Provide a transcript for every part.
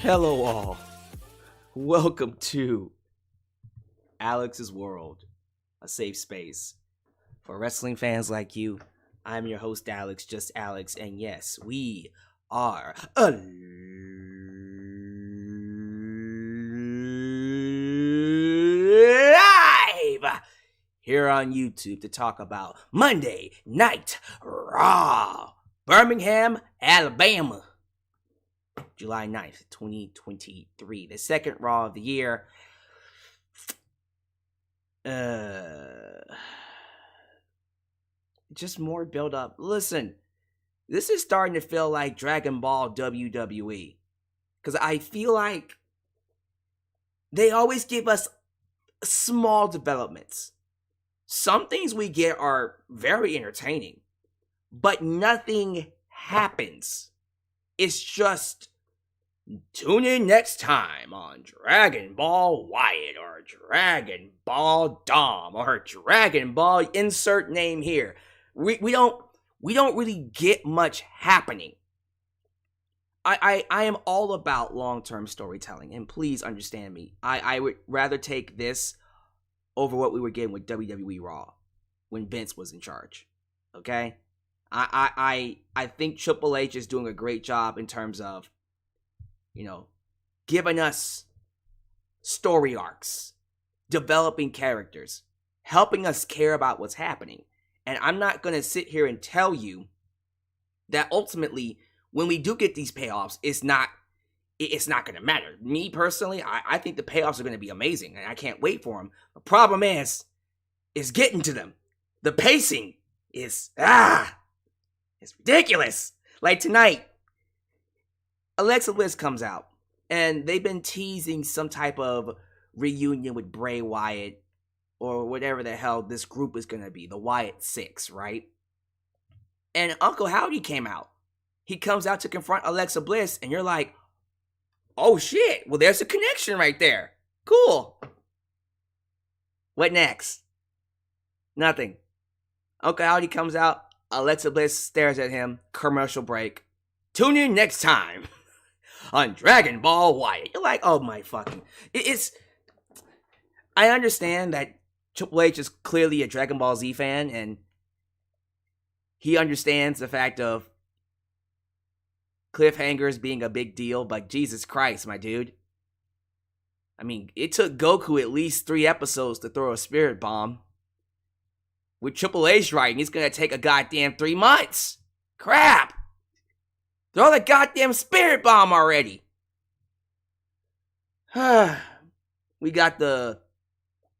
Hello all. Welcome to Alyx's World, a safe space for wrestling fans like you. I'm your host Alyx, just Alyx, and yes, we are live here on YouTube to talk about Monday Night Raw, Birmingham, Alabama. July 9th, 2023. The second Raw of the year. Just more build up. Listen, this is starting to feel like Dragon Ball WWE. Because I feel like they always give us small developments. Some things we get are very entertaining, but nothing happens. It's just tune in next time on Dragon Ball Wyatt or Dragon Ball Dom or Dragon Ball insert name here. We don't really get much happening. I am all about long-term storytelling, and please understand me. I would rather take this over what we were getting with WWE RAW when Vince was in charge. Okay? I think Triple H is doing a great job in terms of, giving us story arcs, developing characters, helping us care about what's happening. And I'm not going to sit here and tell you that ultimately, when we do get these payoffs, it's not going to matter. Me personally, I think the payoffs are going to be amazing, and I can't wait for them. The problem is getting to them. The pacing is, it's ridiculous. Like tonight, Alexa Bliss comes out, and they've been teasing some type of reunion with Bray Wyatt, or whatever the hell this group is going to be, the Wyatt Six, right? And Uncle Howdy came out. He comes out to confront Alexa Bliss, and you're like, oh shit, well there's a connection right there. Cool. What next? Nothing. Uncle Howdy comes out, Alexa Bliss stares at him, commercial break. Tune in next time on Dragon Ball Wyatt. You're like, oh my fucking... I understand that Triple H is clearly a Dragon Ball Z fan, and he understands the fact of cliffhangers being a big deal, but Jesus Christ, my dude. I mean, it took Goku at least 3 episodes to throw a spirit bomb. With Triple H writing, it's gonna take a goddamn 3 months. Crap! Throw the goddamn spirit bomb already. We got the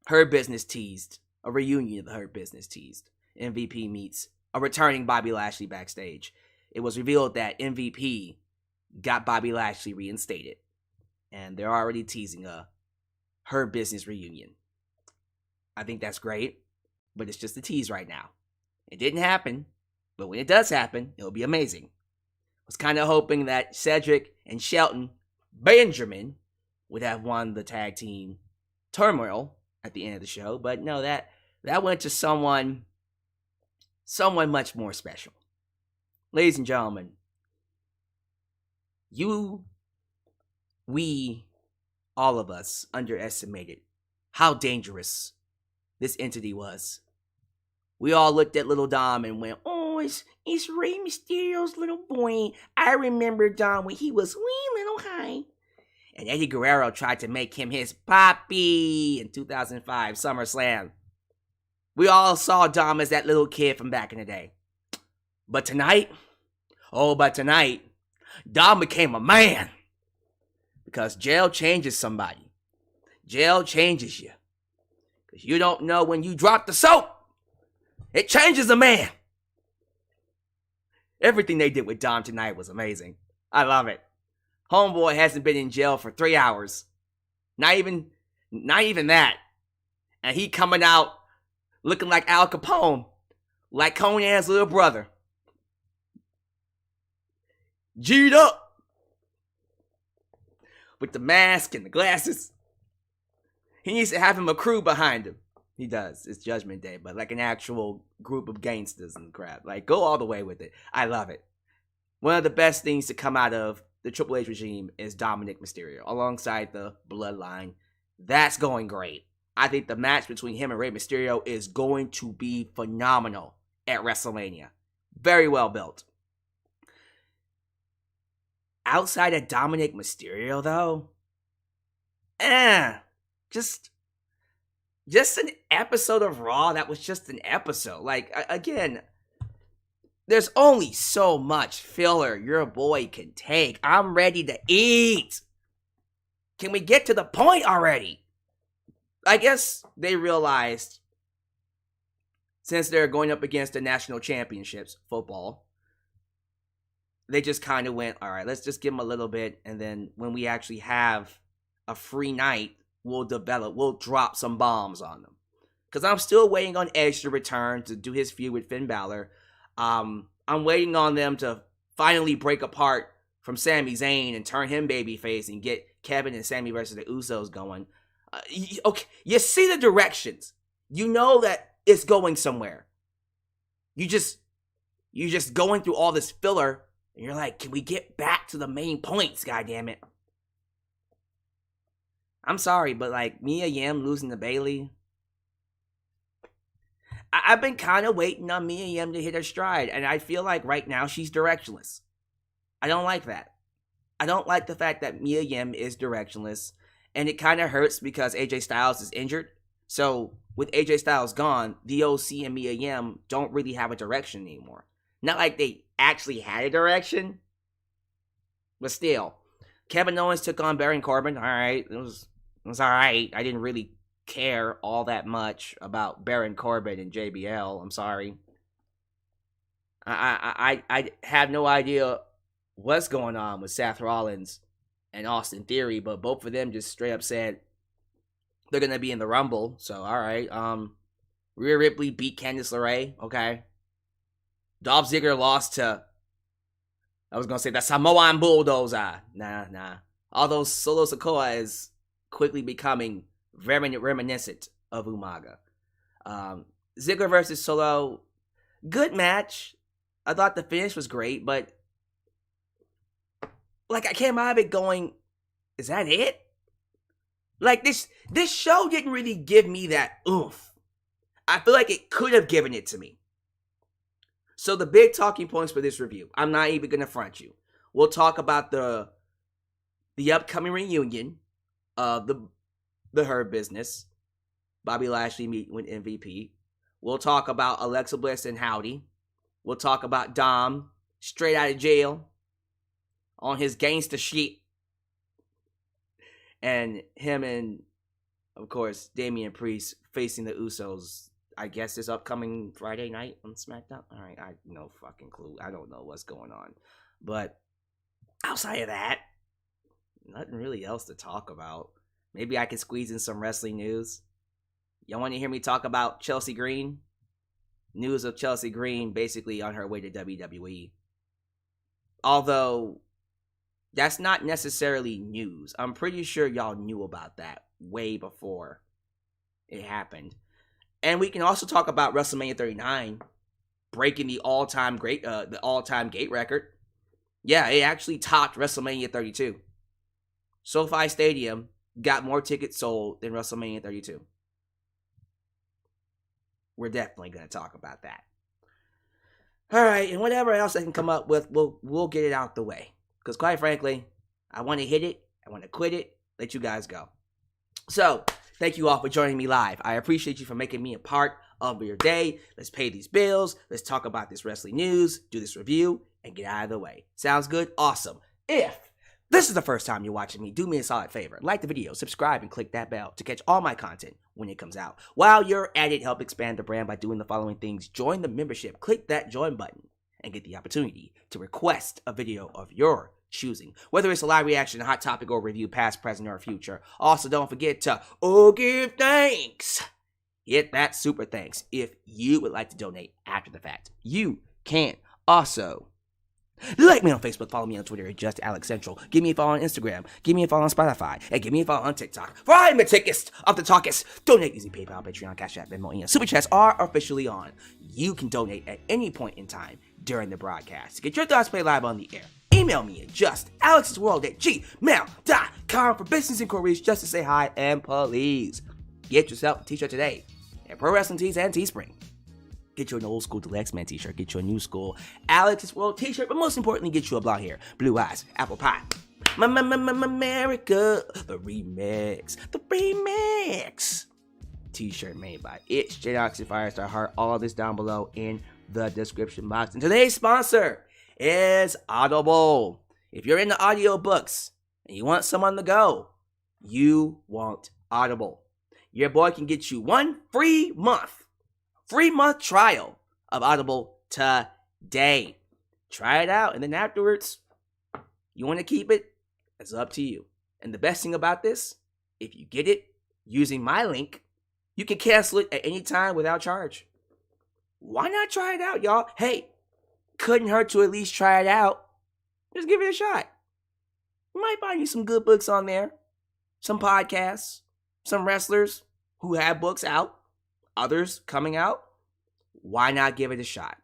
Hurt Business teased. A reunion of the Hurt Business teased. MVP meets a returning Bobby Lashley backstage. It was revealed that MVP got Bobby Lashley reinstated. And they're already teasing a Hurt Business reunion. I think that's great, but it's just a tease right now. It didn't happen, but when it does happen, it'll be amazing. Was kind of hoping that Cedric and Shelton Benjamin would have won the tag team turmoil at the end of the show, but no, that went to someone much more special. Ladies and gentlemen, we, all of us, underestimated how dangerous this entity was. We all looked at little Dom and went, oh, it's Rey Mysterio's little boy. I remember Dom when he was wee little high. And Eddie Guerrero tried to make him his papi in 2005 SummerSlam. We all saw Dom as that little kid from back in the day. But tonight, Dom became a man. Because jail changes somebody. Jail changes you. Because you don't know when you drop the soap. It changes a man. Everything they did with Dom tonight was amazing. I love it. Homeboy hasn't been in jail for 3 hours. Not even that. And he coming out looking like Al Capone. Like Conan's little brother. G'd up. With the mask and the glasses. He needs to have him a crew behind him. He does. It's Judgment Day, but like an actual group of gangsters and crap. Like, go all the way with it. I love it. One of the best things to come out of the Triple H regime is Dominik Mysterio alongside the Bloodline. That's going great. I think the match between him and Rey Mysterio is going to be phenomenal at WrestleMania. Very well built. Outside of Dominik Mysterio, though, just an episode of Raw that was just an episode. Like, again, there's only so much filler your boy can take. I'm ready to eat. Can we get to the point already? I guess they realized, since they're going up against the national championships, football, they just kind of went, all right, let's just give them a little bit, and then when we actually have a free night, we'll drop some bombs on them. Because I'm still waiting on Edge to return to do his feud with Finn Balor. I'm waiting on them to finally break apart from Sami Zayn and turn him babyface and get Kevin and Sami versus the Usos going. Okay, you see the directions. You know that it's going somewhere. You just going through all this filler, and you're like, can we get back to the main points? Goddammit. I'm sorry, but like Mia Yim losing to Bayley, I've been kind of waiting on Mia Yim to hit her stride, and I feel like right now she's directionless. I don't like that. I don't like the fact that Mia Yim is directionless, and it kind of hurts because AJ Styles is injured. So with AJ Styles gone, the OC and Mia Yim don't really have a direction anymore. Not like they actually had a direction, but still. Kevin Owens took on Baron Corbin. All right, it was all right. I didn't really care all that much about Baron Corbin and JBL. I'm sorry. I have no idea what's going on with Seth Rollins and Austin Theory, but both of them just straight up said they're gonna be in the Rumble. So all right. Rhea Ripley beat Candice LeRae. Okay. Dolph Ziggler lost to, I was gonna say, the Samoan Bulldozer. Nah. Although Solo Sikoa is quickly becoming very reminiscent of Umaga. Ziggler versus Solo, good match. I thought the finish was great, but like I came out of it going, is that it? Like this show didn't really give me that oomph. I feel like it could have given it to me. So the big talking points for this review, I'm not even gonna front you. We'll talk about the upcoming reunion of the Hurt Business, Bobby Lashley meeting with MVP. We'll talk about Alexa Bliss and Howdy. We'll talk about Dom straight out of jail on his gangster shit, and him and, of course, Damian Priest facing the Usos, I guess, this upcoming Friday night on SmackDown. All right, I no fucking clue. I don't know what's going on. But outside of that, nothing really else to talk about. Maybe I can squeeze in some wrestling news. Y'all want to hear me talk about Chelsea Green? News of Chelsea Green basically on her way to WWE. Although that's not necessarily news. I'm pretty sure y'all knew about that way before it happened. And we can also talk about WrestleMania 39 breaking the all-time gate record. Yeah, it actually topped WrestleMania 32. SoFi Stadium got more tickets sold than WrestleMania 32. We're definitely going to talk about that. All right, and whatever else I can come up with, we'll get it out the way. Because quite frankly, I want to hit it, I want to quit it, let you guys go. So, thank you all for joining me live. I appreciate you for making me a part of your day. Let's pay these bills, let's talk about this wrestling news, do this review, and get out of the way. Sounds good? Awesome. If this is the first time you're watching me, do me a solid favor. Like the video, subscribe, and click that bell to catch all my content when it comes out. While you're at it, help expand the brand by doing the following things. Join the membership. Click that join button and get the opportunity to request a video of your choosing. Whether it's a live reaction, a hot topic, or review, past, present, or future. Also, don't forget to give thanks. Hit that super thanks if you would like to donate after the fact. You can also like me on Facebook, follow me on Twitter at just Alyx Central. Give me a follow on Instagram, give me a follow on Spotify, and give me a follow on TikTok. For I'm the tickest of the talkest. Donate using PayPal, Patreon, Cash App, Venmo, and Super Chats are officially on. You can donate at any point in time during the broadcast. Get your thoughts played live on the air. Email me at justAlex'sWorld@gmail.com for business inquiries, just to say hi, and please get yourself a t-shirt today at Pro Wrestling Tees and Teespring. Get you an old school Deluxe Man t-shirt, get you a new school Alex's World t-shirt, but most importantly, get you a blonde hair, blue eyes, apple pie. America, the remix t-shirt made by It's J-Oxy Firestar Heart. All of this down below in the description box. And today's sponsor is Audible. If you're into audiobooks and you want someone to go, you want Audible. Your boy can get you one free month trial of Audible today. Try it out, and then afterwards, you want to keep it, it's up to you. And the best thing about this, if you get it using my link, you can cancel it at any time without charge. Why not try it out, y'all? Hey, couldn't hurt to at least try it out. Just give it a shot. You might find you some good books on there, some podcasts, some wrestlers who have books out, others coming out. Why not give it a shot?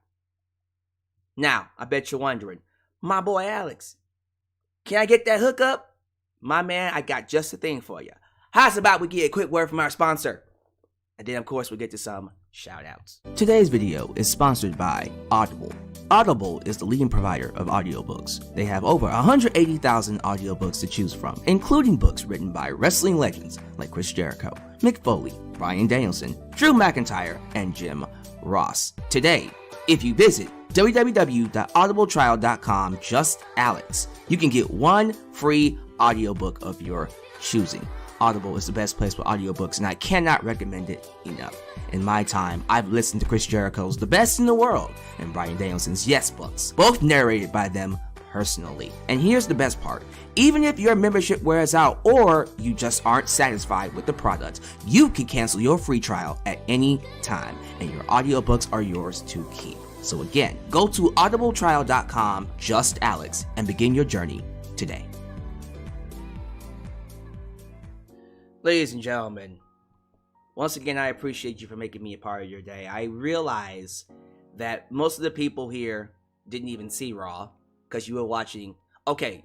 Now, I bet you're wondering, my boy Alyx, can I get that hookup? My man, I got just the thing for you. How's about we get a quick word from our sponsor? And then, of course, we'll get to some shout-outs. Today's video is sponsored by Audible. Audible is the leading provider of audiobooks. They have over 180,000 audiobooks to choose from, including books written by wrestling legends like Chris Jericho, Mick Foley, Bryan Danielson, Drew McIntyre, and Jim Ross. Today, if you visit www.audibletrial.com, just Alyx, you can get one free audiobook of your choosing. Audible is the best place for audiobooks, and I cannot recommend it enough. In my time, I've listened to Chris Jericho's The Best in the World and Bryan Danielson's Yes books, both narrated by them personally. And here's the best part. Even if your membership wears out or you just aren't satisfied with the product, you can cancel your free trial at any time, and your audiobooks are yours to keep. So again, go to audibletrial.com, just Alyx, and begin your journey today. Ladies and gentlemen, once again, I appreciate you for making me a part of your day. I realize that most of the people here didn't even see Raw because you were watching,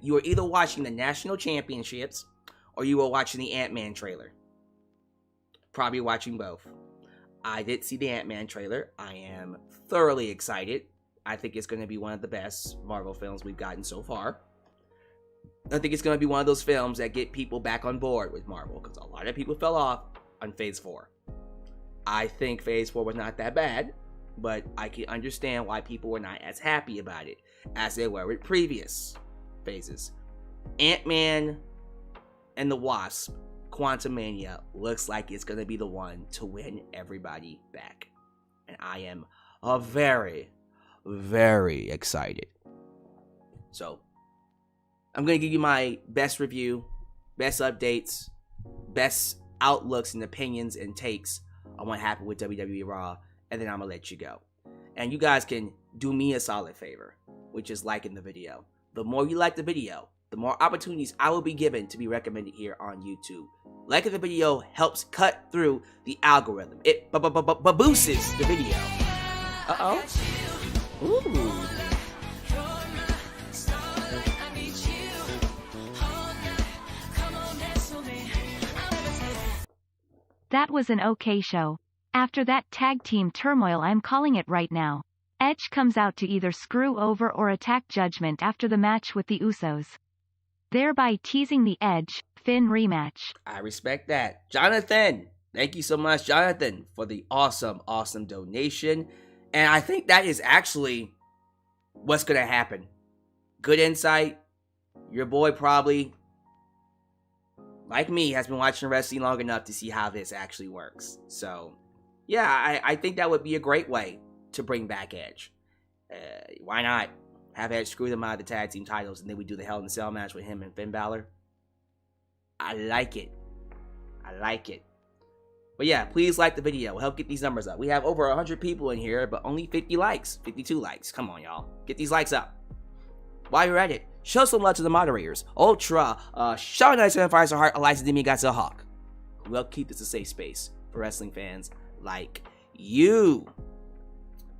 you were either watching the National Championships or you were watching the Ant-Man trailer. Probably watching both. I did see the Ant-Man trailer. I am thoroughly excited. I think it's going to be one of the best Marvel films we've gotten so far. I think it's going to be one of those films that get people back on board with Marvel, because a lot of people fell off on Phase 4. I think Phase 4 was not that bad, but I can understand why people were not as happy about it as they were with previous phases. Ant-Man and the Wasp, Quantumania, looks like it's going to be the one to win everybody back. And I am very, very excited. So, I'm going to give you my best review, best updates, best outlooks and opinions and takes on what happened with WWE RAW, and then I'm going to let you go. And you guys can do me a solid favor, which is liking the video. The more you like the video, the more opportunities I will be given to be recommended here on YouTube. Liking the video helps cut through the algorithm. It boosts the video. Uh-oh. Ooh. That was an okay show. After that tag team turmoil, I'm calling it right now. Edge comes out to either screw over or attack Judgment after the match with the Usos, thereby teasing the Edge-Finn rematch. I respect that. Jonathan, thank you so much, Jonathan, for the awesome donation. And I think that is actually what's going to happen. Good insight. Your boy probably, like me, has been watching wrestling long enough to see how this actually works. So, yeah, I think that would be a great way to bring back Edge. Why not have Edge screw them out of the tag team titles, and then we do the Hell in a Cell match with him and Finn Balor? I like it. But yeah, please like the video. We'll help get these numbers up. We have over 100 people in here, but only 50 likes. 52 likes. Come on, y'all. Get these likes up. While you're at it, show some love to the moderators. Ultra, Sean Nice and Fire Heart, Eliza Demi got a Hawk. We'll keep this a safe space for wrestling fans like you.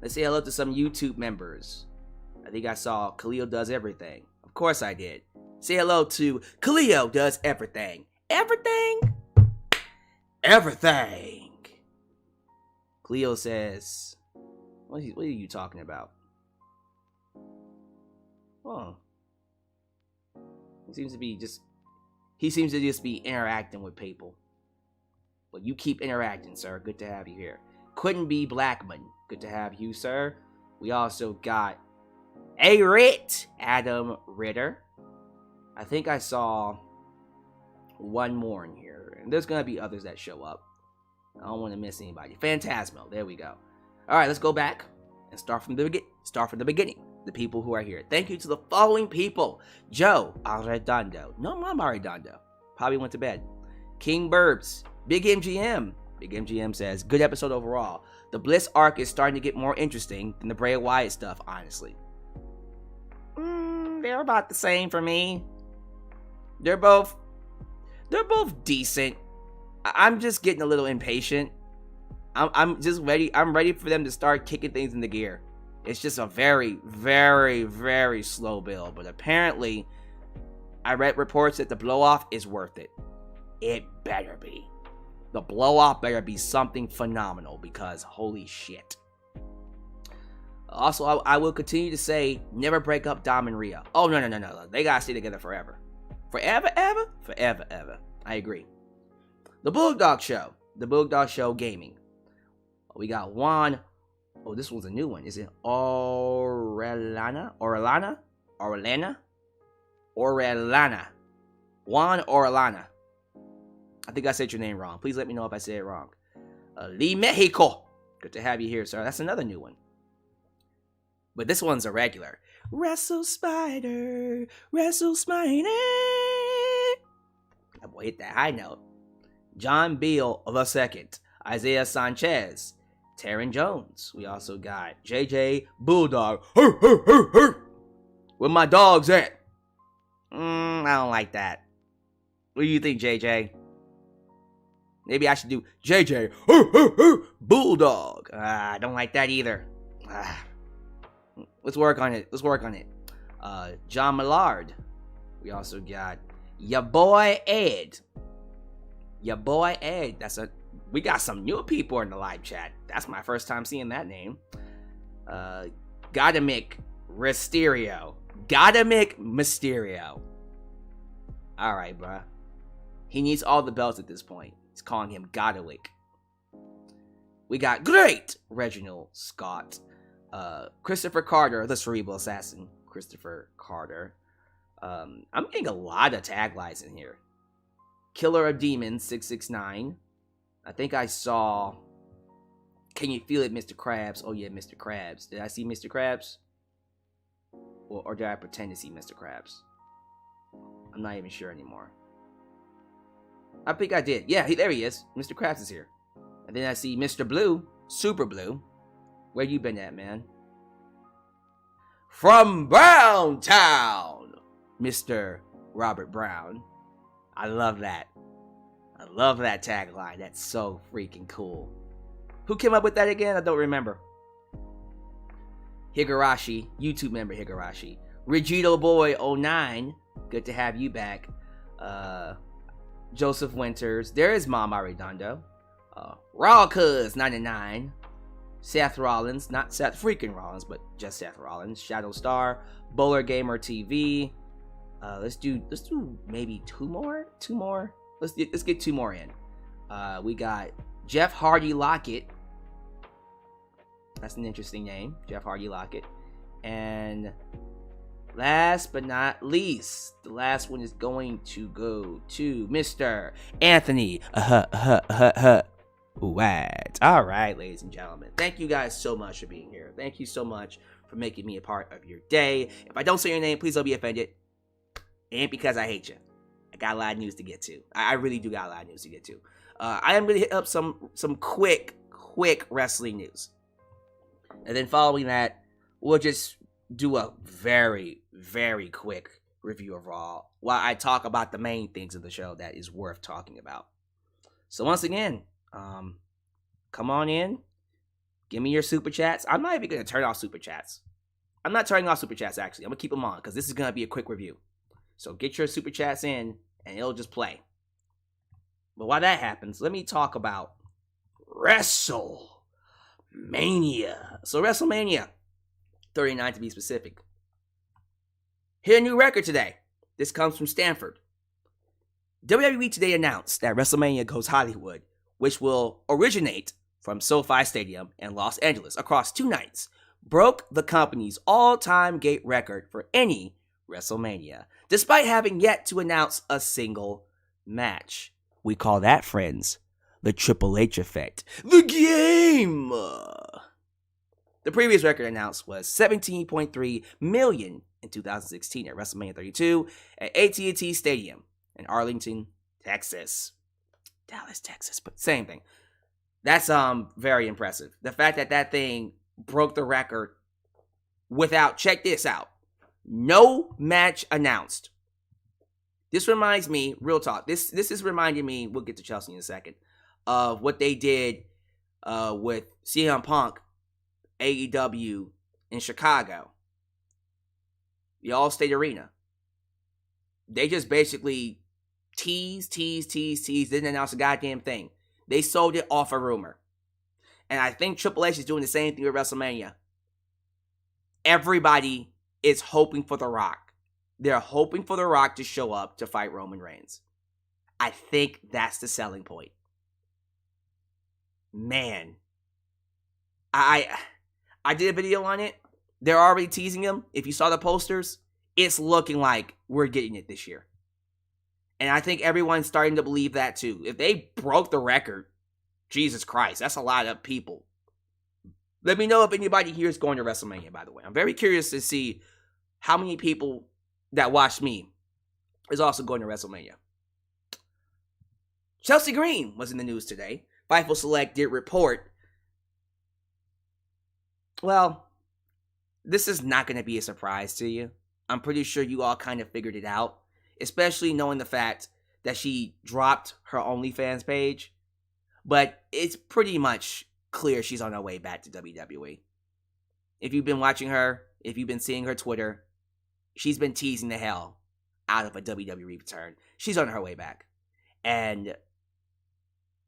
Let's say hello to some YouTube members. I think I saw Khalil Does Everything. Of course I did. Say hello to Cleo does everything. Everything? Everything. Cleo says, what are you talking about? Oh. He seems to just be interacting with people. But you keep interacting, sir. Good to have you here. Quentin B. Blackman. Good to have you, sir. We also got Adam Ritter. I think I saw one more in here. And there's going to be others that show up. I don't want to miss anybody. Phantasmo. There we go. All right, let's go back and start from the beginning. The people who are here. Thank you to the following people. Joe Arredondo. No, Mom Arredondo. Probably went to bed. King Burbs. Big MGM. Big MGM says, good episode overall. The Bliss arc is starting to get more interesting than the Bray Wyatt stuff, honestly. They're about the same for me. They're both decent. I'm just getting a little impatient. I'm just ready. I'm ready for them to start kicking things into gear. It's just a very, very, very slow build. But apparently, I read reports that the blow-off is worth it. It better be. The blow-off better be something phenomenal because holy shit. Also, I will continue to say, never break up Dom and Rhea. Oh, no. They gotta stay together forever. Forever, ever? Forever, ever. I agree. The Bulldog Show. The Bulldog Show Gaming. We got Juan. Oh, this one's a new one. Is it Orellana? Juan Orellana. I think I said your name wrong. Please let me know if I said it wrong. Lee Mexico. Good to have you here, sir. That's another new one. But this one's a regular. Wrestle Spider. Wrestle Spider. That boy hit that high note. John Beal of a second. Isaiah Sanchez. Taryn Jones. We also got JJ Bulldog. Where my dogs at? I don't like that. What do you think, JJ? Maybe I should do JJ Bulldog. I don't like that either. Let's work on it. John Millard. We also got ya boy Ed. We got some new people in the live chat. That's my first time seeing that name. Dominik Mysterio. All right, bruh. He needs all the belts at this point. He's calling him Godwick. We got great Reginald Scott. Christopher Carter, the Cerebral Assassin. Christopher Carter. I'm getting a lot of taglines in here. Killer of Demons, 669. I think I saw... Can you feel it, Mr. Krabs? Oh, yeah, Mr. Krabs. Did I see Mr. Krabs? Or did I pretend to see Mr. Krabs? I'm not even sure anymore. I think I did. Yeah, there he is. Mr. Krabs is here. And then I see Mr. Blue, Super Blue. Where you been at, man? From Brown Town, Mr. Robert Brown. I love that. I love that tagline. That's so freaking cool. Who came up with that again? I don't remember. Higurashi, YouTube member Higurashi. Regito Boy 09. Good to have you back. Joseph Winters. There is Mama Redondo. Raw Cuz 99. Seth Rollins, not Seth freaking Rollins, but just Seth Rollins. Shadow Star, Bowler Gamer TV. Let's do maybe two more. Let's get two more in. We got Jeff Hardy Lockett. That's an interesting name, Jeff Hardy Lockett. And last but not least, the last one is going to go to Mr. Anthony. What? All right, ladies and gentlemen. Thank you guys so much for being here. Thank you so much for making me a part of your day. If I don't say your name, please don't be offended. It ain't because I hate you. I got a lot of news to get to. I really do got a lot of news to get to. I am going to hit up some quick wrestling news. And then following that, we'll just do a very, very quick review of Raw while I talk about the main things of the show that is worth talking about. So once again, come on in. Give me your super chats. I'm not even going to turn off super chats. I'm not turning off super chats, actually. I'm going to keep them on because this is going to be a quick review. So get your super chats in and it'll just play. But while that happens, let me talk about WrestleMania. So WrestleMania 39 to be specific. Hit a new record today. This comes from Stanford. WWE today announced that WrestleMania Goes Hollywood, which will originate from SoFi Stadium in Los Angeles across 2 nights, broke the company's all-time gate record for any WrestleMania, despite having yet to announce a single match. We call that, friends, the Triple H effect. The game! The previous record announced was 17.3 million in 2016 at WrestleMania 32 at AT&T Stadium in Arlington, Texas. Dallas, Texas, but same thing. That's very impressive. The fact that that thing broke the record without, check this out, no match announced. This reminds me, real talk, this is reminding me, we'll get to Chelsea in a second, of what they did with CM Punk, AEW in Chicago. The All-State Arena. They just basically teased, didn't announce a goddamn thing. They sold it off a rumor. And I think Triple H is doing the same thing with WrestleMania. Everybody is hoping for The Rock. They're hoping for The Rock to show up to fight Roman Reigns. I think that's the selling point. Man. I did a video on it. They're already teasing him. If you saw the posters, it's looking like we're getting it this year. And I think everyone's starting to believe that too. If they broke the record, Jesus Christ, that's a lot of people. Let me know if anybody here is going to WrestleMania, by the way. I'm very curious to see how many people that watch me is also going to WrestleMania. Chelsea Green was in the news today. Fightful Select did report. Well, this is not going to be a surprise to you. I'm pretty sure you all kind of figured it out, especially knowing the fact that she dropped her OnlyFans page. But it's pretty much clear she's on her way back to WWE. If you've been watching her, if you've been seeing her Twitter, she's been teasing the hell out of a WWE return. She's on her way back. And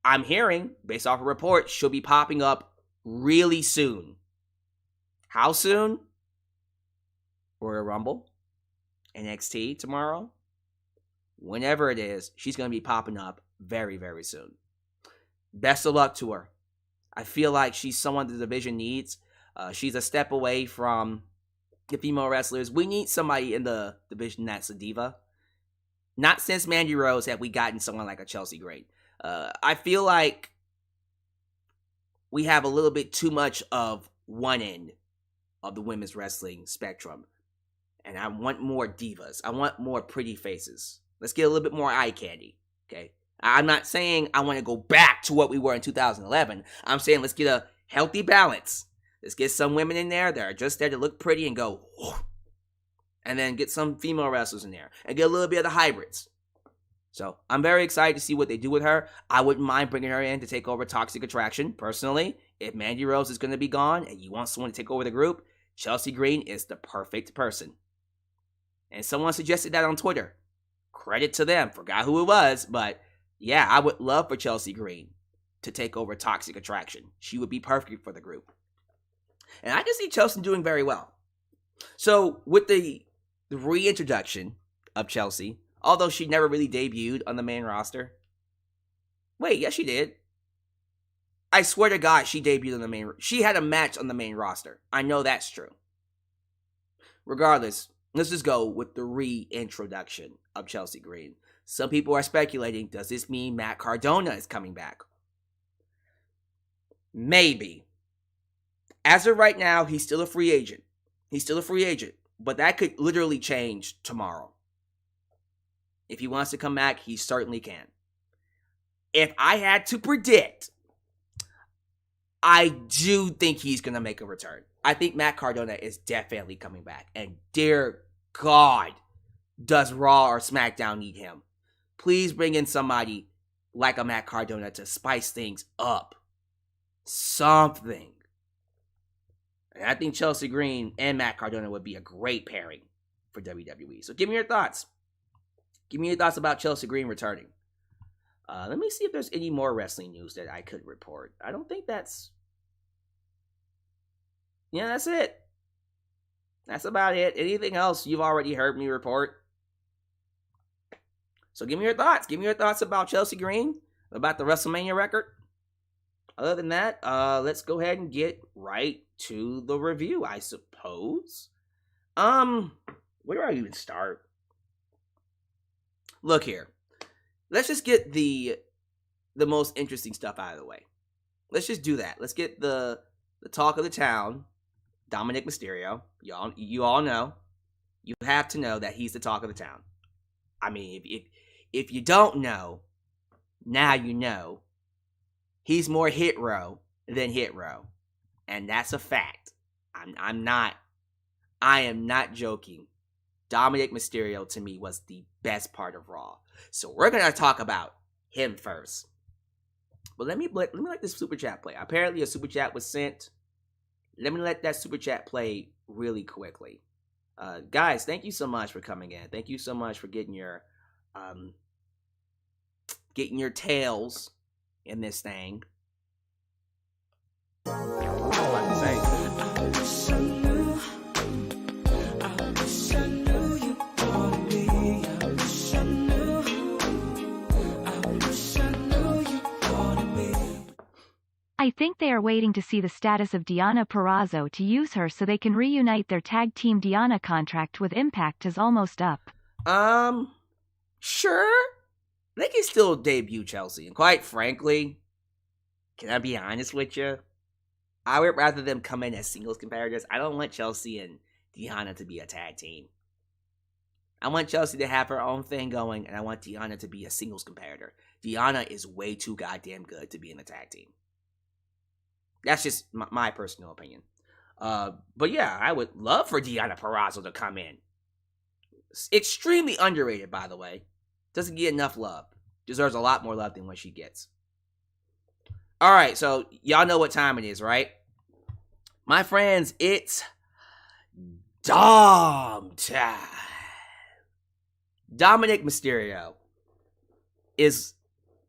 I'm hearing, based off a report, she'll be popping up really soon. How soon? Royal Rumble, NXT tomorrow. Whenever it is, she's going to be popping up very, very soon. Best of luck to her. I feel like she's someone the division needs. She's a step away from the female wrestlers. We need somebody in the division that's a diva. Not since Mandy Rose have we gotten someone like a Chelsea Green. I feel like we have a little bit too much of one end of the women's wrestling spectrum. And I want more divas. I want more pretty faces. Let's get a little bit more eye candy. Okay? I'm not saying I want to go back to what we were in 2011. I'm saying let's get a healthy balance. Let's get some women in there that are just there to look pretty and go, whoo. And then get some female wrestlers in there. And get a little bit of the hybrids. So, I'm very excited to see what they do with her. I wouldn't mind bringing her in to take over Toxic Attraction, personally. If Mandy Rose is going to be gone and you want someone to take over the group, Chelsea Green is the perfect person. And someone suggested that on Twitter. Credit to them. Forgot who it was, but yeah, I would love for Chelsea Green to take over Toxic Attraction. She would be perfect for the group. And I can see Chelsea doing very well. So, with the reintroduction of Chelsea, although she never really debuted on the main roster. Wait, yes she did. I swear to God, she debuted on the main... She had a match on the main roster. I know that's true. Regardless, let's just go with the reintroduction of Chelsea Green. Some people are speculating, does this mean Matt Cardona is coming back? Maybe. As of right now, he's still a free agent. But that could literally change tomorrow. If he wants to come back, he certainly can. If I had to predict, I do think he's going to make a return. I think Matt Cardona is definitely coming back. And dear God, does Raw or SmackDown need him? Please bring in somebody like a Matt Cardona to spice things up. Something. And I think Chelsea Green and Matt Cardona would be a great pairing for WWE. So give me your thoughts. Give me your thoughts about Chelsea Green returning. Let me see if there's any more wrestling news that I could report. I don't think that's... Yeah, that's it. That's about it. Anything else you've already heard me report? So give me your thoughts. Give me your thoughts about Chelsea Green, about the WrestleMania record. Other than that, let's go ahead and get right to the review, I suppose. Where do I even start? Look here. Let's just get the most interesting stuff out of the way. Let's just do that. Let's get the talk of the town, Dominik Mysterio. You all know. You have to know that he's the talk of the town. I mean, if you don't know, now you know. He's more hit row than hit row. And that's a fact. I am not joking. Dominik Mysterio, to me, was the best part of Raw. So we're going to talk about him first. But let me let this super chat play. Apparently a super chat was sent. Let me let that super chat play really quickly. Guys, thank you so much for coming in. Thank you so much for getting your tails in this thing. I was about to say. I think they are waiting to see the status of Deonna Purrazzo to use her so they can reunite. Their tag team Deonna contract with Impact is almost up. Sure. They can still debut Chelsea. And quite frankly, can I be honest with you? I would rather them come in as singles competitors. I don't want Chelsea and Deonna to be a tag team. I want Chelsea to have her own thing going, and I want Deonna to be a singles competitor. Deonna is way too goddamn good to be in a tag team. That's just my personal opinion. But yeah, I would love for Deonna Purrazzo to come in. Extremely underrated, by the way. Doesn't get enough love. Deserves a lot more love than what she gets. Alright, so y'all know what time it is, right? My friends, it's Dom time. Dominik Mysterio is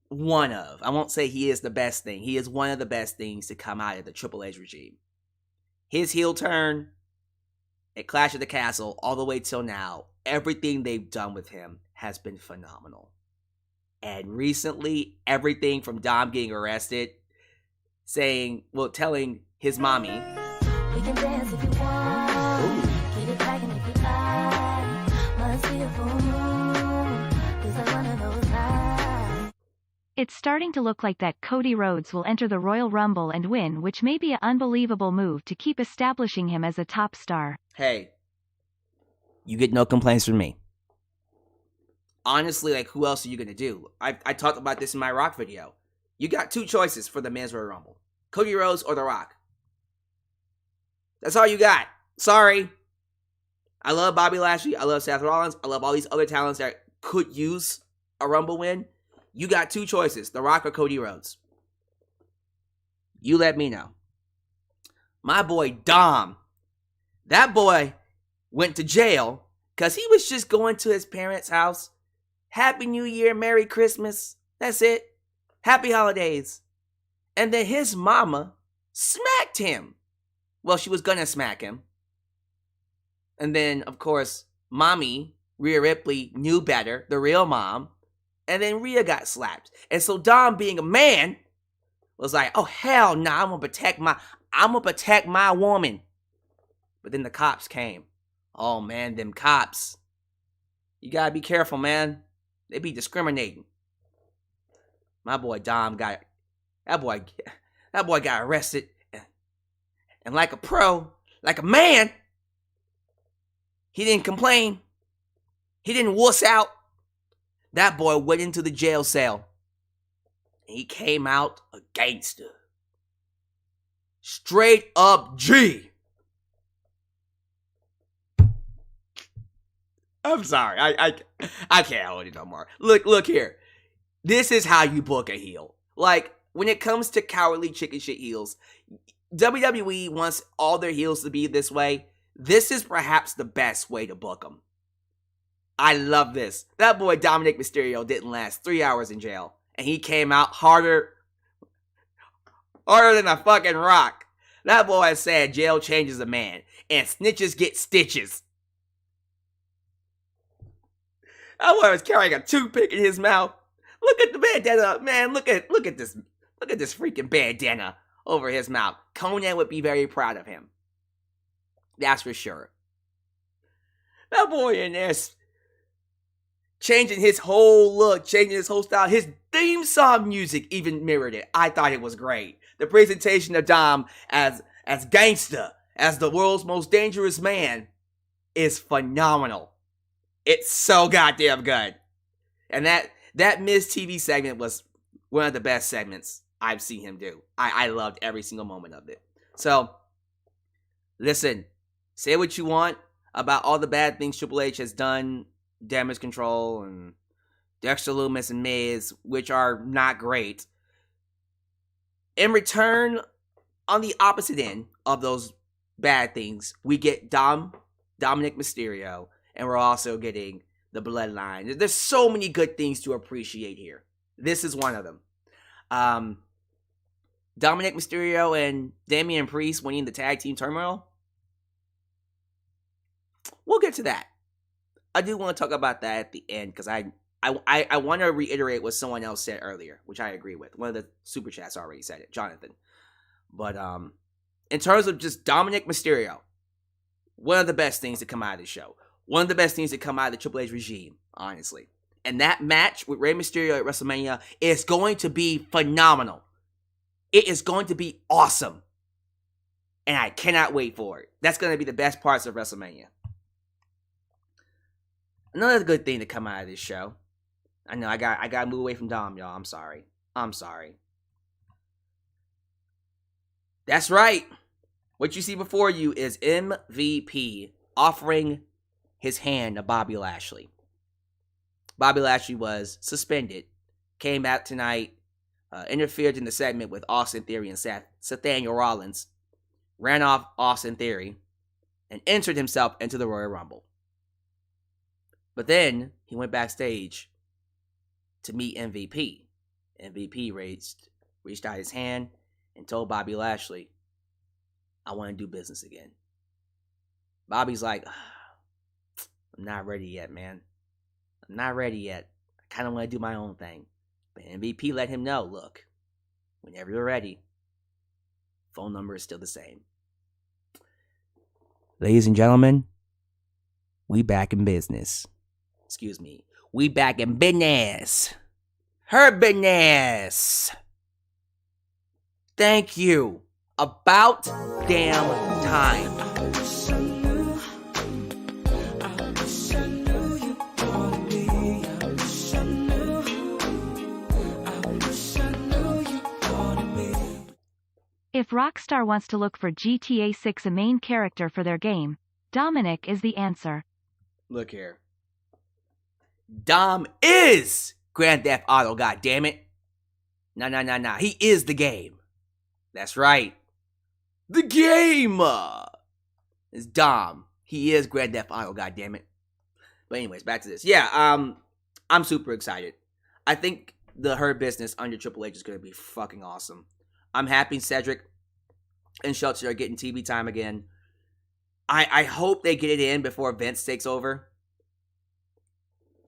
one of, I won't say he is the best thing. He is one of the best things to come out of the Triple H regime. His heel turn at Clash of the Castle all the way till now, everything they've done with him has been phenomenal. And recently, everything from Dom getting arrested, telling his mommy, we can dance if you want. Get it cracking if you like. Must be a full moon, 'cause I one of those nights. It's starting to look like that Cody Rhodes will enter the Royal Rumble and win, which may be an unbelievable move to keep establishing him as a top star. Hey, you get no complaints from me. Honestly, who else are you going to do? I talked about this in my Rock video. You got two choices for the Men's Royal Rumble. Cody Rhodes or The Rock. That's all you got. Sorry. I love Bobby Lashley. I love Seth Rollins. I love all these other talents that could use a Rumble win. You got two choices. The Rock or Cody Rhodes. You let me know. My boy Dom. That boy went to jail because he was just going to his parents' house. Happy New Year, Merry Christmas. That's it. Happy holidays. And then his mama smacked him. Well, she was gonna smack him. And then, of course, mommy, Rhea Ripley, knew better, the real mom. And then Rhea got slapped. And so Dom, being a man, was like, oh, hell no, I'm gonna protect my woman. But then the cops came. Oh, man, them cops. You gotta be careful, man. They be discriminating. My boy Dom got arrested. And like a pro, like a man, he didn't complain. He didn't wuss out. That boy went into the jail cell. And he came out a gangster. Straight up G. I'm sorry. I can't hold it no more. Look here. This is how you book a heel. Like, when it comes to cowardly chicken shit heels, WWE wants all their heels to be this way. This is perhaps the best way to book them. I love this. That boy Dominik Mysterio didn't last 3 hours in jail. And he came out harder than a fucking rock. That boy said jail changes a man. And snitches get stitches. That boy was carrying a toothpick in his mouth. Look at the bandana, man. Look at this. Look at this freaking bandana over his mouth. Conan would be very proud of him. That's for sure. That boy in there changing his whole look, changing his whole style. His theme song music even mirrored it. I thought it was great. The presentation of Dom as gangsta, as the world's most dangerous man, is phenomenal. It's so goddamn good. And that Miz TV segment was one of the best segments I've seen him do. I loved every single moment of it. So, listen, say what you want about all the bad things Triple H has done, Damage Control and Dexter Lumis and Miz, which are not great. In return, on the opposite end of those bad things, we get Dominik Mysterio, and we're also getting the Bloodline. There's so many good things to appreciate here. This is one of them. Dominik Mysterio and Damian Priest winning the tag team turmoil. We'll get to that. I do want to talk about that at the end because I want to reiterate what someone else said earlier, which I agree with. One of the super chats already said it, Jonathan. But in terms of just Dominik Mysterio, one of the best things to come out of the show. One of the best things to come out of the Triple H regime, honestly. And that match with Rey Mysterio at WrestleMania is going to be phenomenal. It is going to be awesome. And I cannot wait for it. That's going to be the best parts of WrestleMania. Another good thing to come out of this show. I know I got to move away from Dom, y'all. I'm sorry. That's right. What you see before you is MVP offering his hand to Bobby Lashley. Bobby Lashley was suspended, came out tonight, interfered in the segment with Austin Theory and Nathaniel Rollins, ran off Austin Theory, and entered himself into the Royal Rumble. But then he went backstage to meet MVP. MVP reached out his hand and told Bobby Lashley, I want to do business again. Bobby's like, I'm not ready yet, man. I'm not ready yet. I kind of want to do my own thing. But MVP let him know, look, whenever you're ready, phone number is still the same. Ladies and gentlemen, we back in business. Excuse me. We back in business. Her business. Thank you. About damn time. If Rockstar wants to look for GTA 6 a main character for their game, Dominik is the answer. Look here. Dom is Grand Theft Auto, goddammit. Nah. He is the game. That's right. The game is Dom. He is Grand Theft Auto, goddammit. But anyways, back to this. Yeah, I'm super excited. I think the Hurt Business under Triple H is going to be fucking awesome. I'm happy Cedric and Schultz are getting TV time again. I hope they get it in before Vince takes over.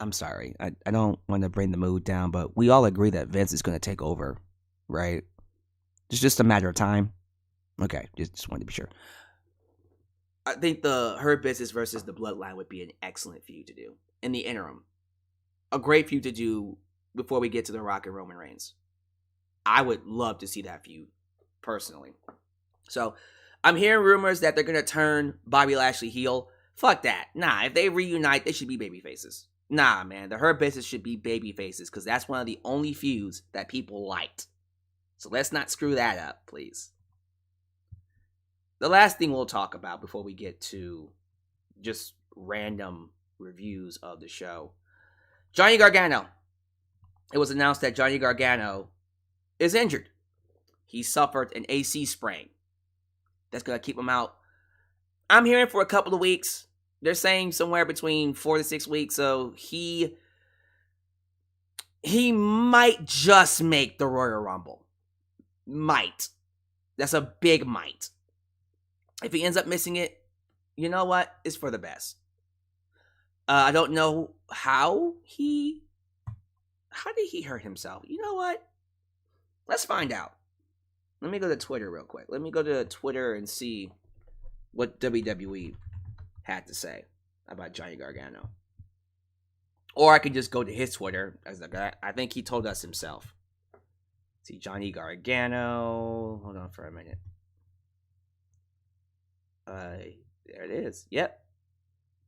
I'm sorry. I don't want to bring the mood down, but we all agree that Vince is going to take over, right? It's just a matter of time. Okay, just wanted to be sure. I think the Hurt Business versus the Bloodline would be an excellent feud to do in the interim. A great feud to do before we get to The Rock and Roman Reigns. I would love to see that feud, personally. So, I'm hearing rumors that they're going to turn Bobby Lashley heel. Fuck that. Nah, if they reunite, they should be babyfaces. Nah, man, the Hurt Business should be babyfaces because that's one of the only feuds that people liked. So let's not screw that up, please. The last thing we'll talk about before we get to just random reviews of the show. Johnny Gargano. It was announced that Johnny Gargano is injured. He suffered an AC sprain. that's going to keep him out. I'm hearing for a couple of weeks. They're saying somewhere between 4 to 6 weeks. So he might just make the Royal Rumble. Might. That's a big might. If he ends up missing it, you know what? It's for the best. I don't know how did he hurt himself? You know what? Let's find out. Let me go to Twitter real quick. Let me go to Twitter and see what WWE had to say about Johnny Gargano. Or I could just go to his Twitter. As a guy, I think he told us himself. See, Johnny Gargano. Hold on for a minute. There it is. Yep.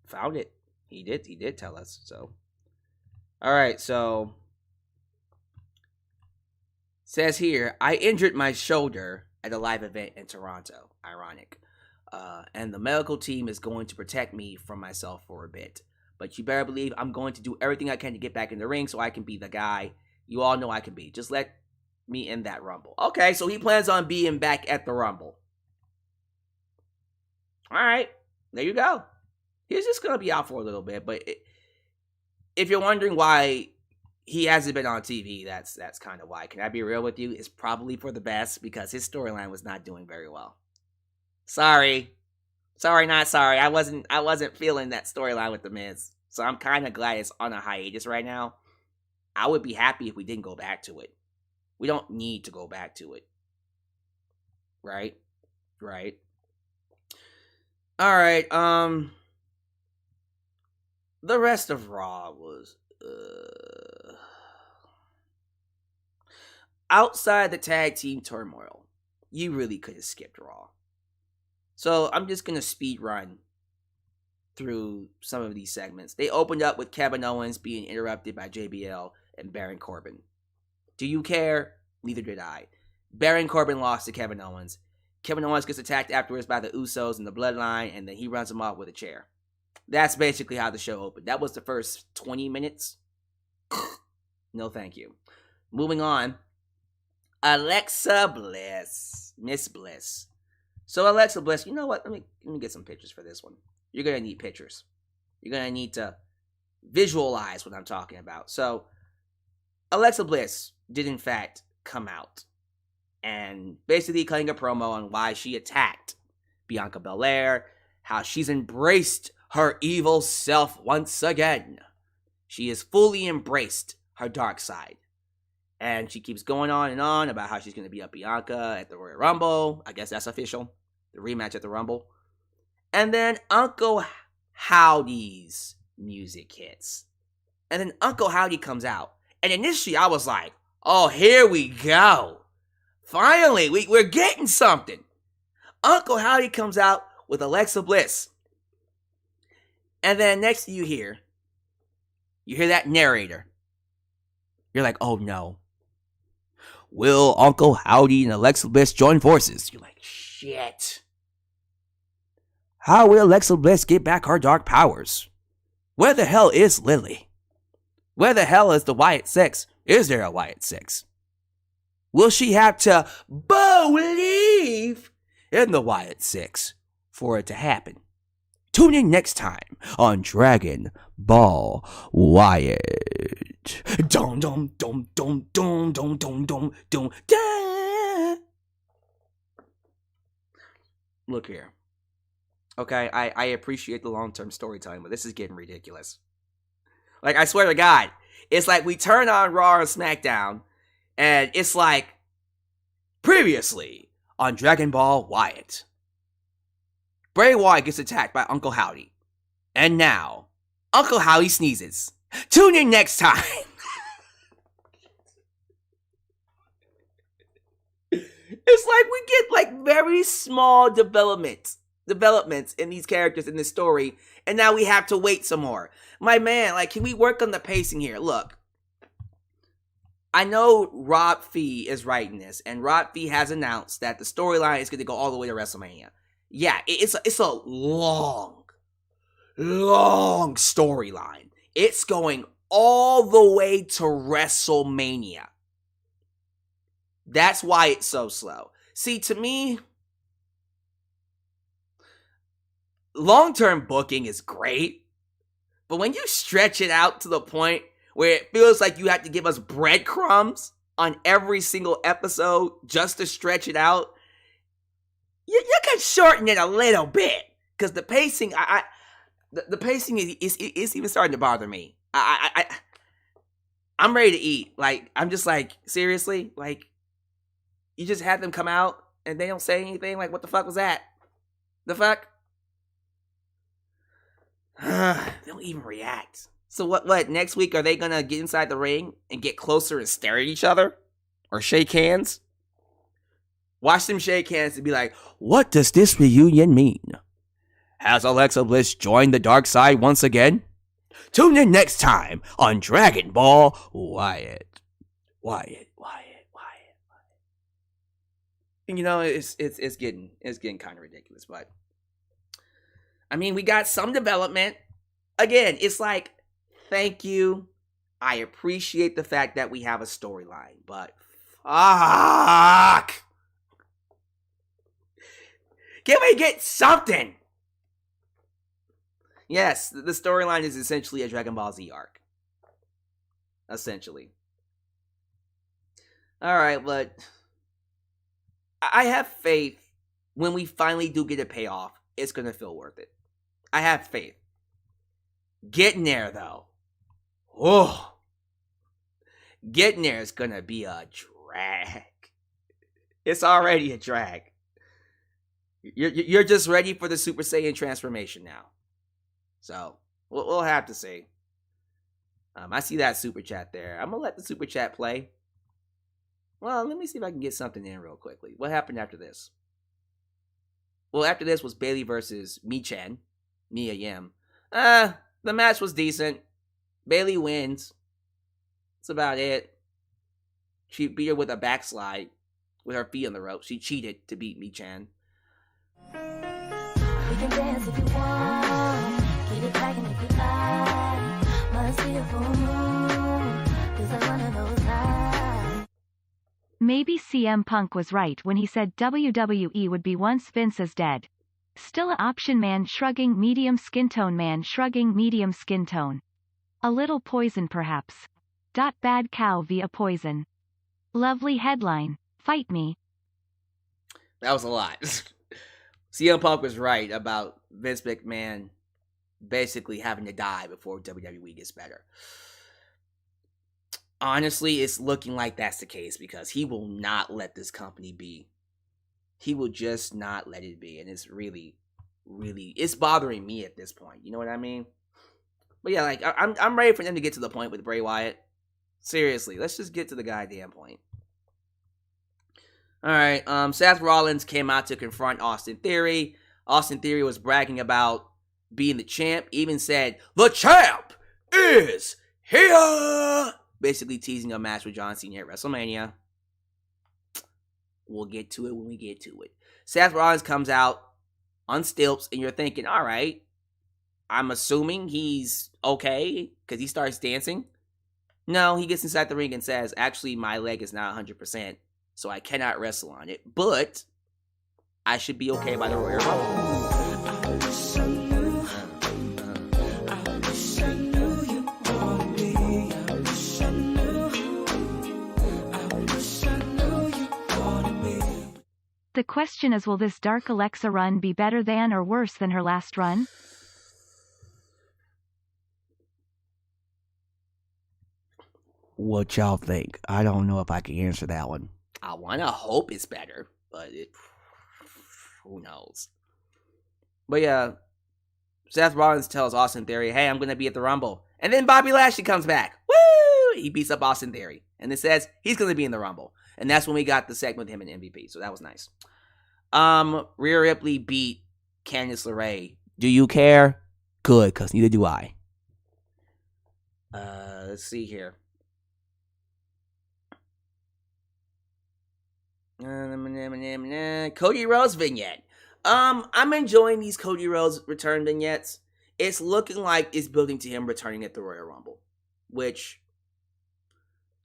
Found it. He did tell us. So, all right. So, says here, I injured my shoulder at a live event in Toronto. Ironic. And the medical team is going to protect me from myself for a bit. But you better believe I'm going to do everything I can to get back in the ring so I can be the guy you all know I can be. Just let me in that Rumble. Okay, so he plans on being back at the Rumble. All right, there you go. He's just going to be out for a little bit. But if you're wondering why he hasn't been on TV, that's kind of why. Can I be real with you? It's probably for the best because his storyline was not doing very well. Sorry, not sorry. I wasn't feeling that storyline with The Miz. So I'm kind of glad it's on a hiatus right now. I would be happy if we didn't go back to it. We don't need to go back to it. Right? All right, the rest of Raw was outside the tag team turmoil. You really could have skipped Raw. So I'm just going to speed run through some of these segments. They opened up with Kevin Owens being interrupted by JBL and Baron Corbin. Do you care? Neither did I. Baron Corbin lost to Kevin Owens. Kevin Owens gets attacked afterwards by the Usos and the Bloodline, and then he runs him off with a chair. That's basically how the show opened. That was the first 20 minutes. No, thank you. Moving on. Alexa Bliss. Miss Bliss. So Alexa Bliss, you know what? Let me get some pictures for this one. You're going to need pictures. You're going to need to visualize what I'm talking about. So Alexa Bliss did in fact come out and basically cutting a promo on why she attacked Bianca Belair, how she's embraced her evil self once again. She has fully embraced her dark side. And she keeps going on and on about how she's going to beat up Bianca at the Royal Rumble. I guess that's official. The rematch at the Rumble. And then Uncle Howdy's music hits. And then Uncle Howdy comes out. And initially I was like, oh, here we go. Finally, we're getting something. Uncle Howdy comes out with Alexa Bliss. And then next you hear that narrator. You're like, oh no. Will Uncle Howdy and Alexa Bliss join forces? You're like, shit. How will Alexa Bliss get back her dark powers? Where the hell is Lily? Where the hell is the Wyatt Six? Is there a Wyatt Six? Will she have to believe in the Wyatt Six for it to happen? Tune in next time on Dragon Ball Wyatt. Dum dum dum dum dum dum dum dum dum da. Look here. Okay, I appreciate the long-term storytelling, but this is getting ridiculous. Like, I swear to God, it's like we turn on Raw and SmackDown, and it's like, previously on Dragon Ball Wyatt. Bray Wyatt gets attacked by Uncle Howdy. And now, Uncle Howdy sneezes. Tune in next time. It's like we get like very small developments in these characters in this story, and now we have to wait some more. My man, like, can we work on the pacing here? Look, I know Rob Fee is writing this, and Rob Fee has announced that the storyline is going to go all the way to WrestleMania. Yeah, it's a long storyline. It's going all the way to WrestleMania. That's why it's so slow. See, to me, long-term booking is great, but when you stretch it out to the point where it feels like you have to give us breadcrumbs on every single episode just to stretch it out, you can shorten it a little bit, because the pacing, the pacing is even starting to bother me. I'm ready to eat. Like, I'm just like, seriously? Like, you just had them come out and they don't say anything? Like, what the fuck was that? The fuck? They don't even react. So what, next week are they gonna get inside the ring and get closer and stare at each other? Or shake hands? Watch them shake hands and be like, what does this reunion mean? Has Alexa Bliss joined the dark side once again? Tune in next time on Dragon Ball Wyatt. And you know, it's getting kind of ridiculous, but I mean, we got some development. Again, it's like, thank you. I appreciate the fact that we have a storyline, but fuck. Can we get something? Yes, the storyline is essentially a Dragon Ball Z arc. Essentially. Alright, but I have faith when we finally do get a payoff, it's going to feel worth it. I have faith. Getting there, though. Oh. Getting there is going to be a drag. It's already a drag. You're just ready for the Super Saiyan transformation now. So, we'll have to see. I see that super chat there. I'm going to let the super chat play. Well, let me see if I can get something in real quickly. What happened after this? Well, after this was Bayley versus Mia Yim. The match was decent. Bayley wins. That's about it. She beat her with a backslide with her feet on the rope. She cheated to beat Michan. We can dance if you want. Get it cracking if you like. Must be a full moon. 'Cause I wanna know it's high. Maybe CM Punk was right when he said WWE would be once Vince is dead. Still a option, man shrugging, medium skin tone, man shrugging, medium skin tone. A little poison perhaps. Bad cow via poison. Lovely headline. Fight me. That was a lot. CM Punk was right about Vince McMahon basically having to die before WWE gets better. Honestly, it's looking like that's the case because he will not let this company be. He will just not let it be. And it's really, it's bothering me at this point. You know what I mean? But yeah, like, I'm ready for them to get to the point with Bray Wyatt. Seriously, let's just get to the goddamn point. Alright, Seth Rollins came out to confront Austin Theory. Austin Theory was bragging about being the champ. Even said, the champ is here! Basically teasing a match with John Cena at WrestleMania. We'll get to it when we get to it. Seth Rollins comes out on stilts, and you're thinking, alright, I'm assuming he's okay, because he starts dancing. No, he gets inside the ring and says, actually, my leg is not 100%, so I cannot wrestle on it, but I should be okay by the Royal Rumble. The question is, will this Dark Alexa run be better than or worse than her last run? What y'all think? I don't know if I can answer that one. I want to hope it's better, but who knows? But yeah, Seth Rollins tells Austin Theory, hey, I'm going to be at the Rumble. And then Bobby Lashley comes back. Woo! He beats up Austin Theory. And it says he's going to be in the Rumble. And that's when we got the segment with him and MVP. So that was nice. Rhea Ripley beat Candice LeRae. Do you care? Good, because neither do I. Let's see here. Cody Rhodes vignette. I'm enjoying these Cody Rhodes return vignettes. It's looking like it's building to him returning at the Royal Rumble. Which,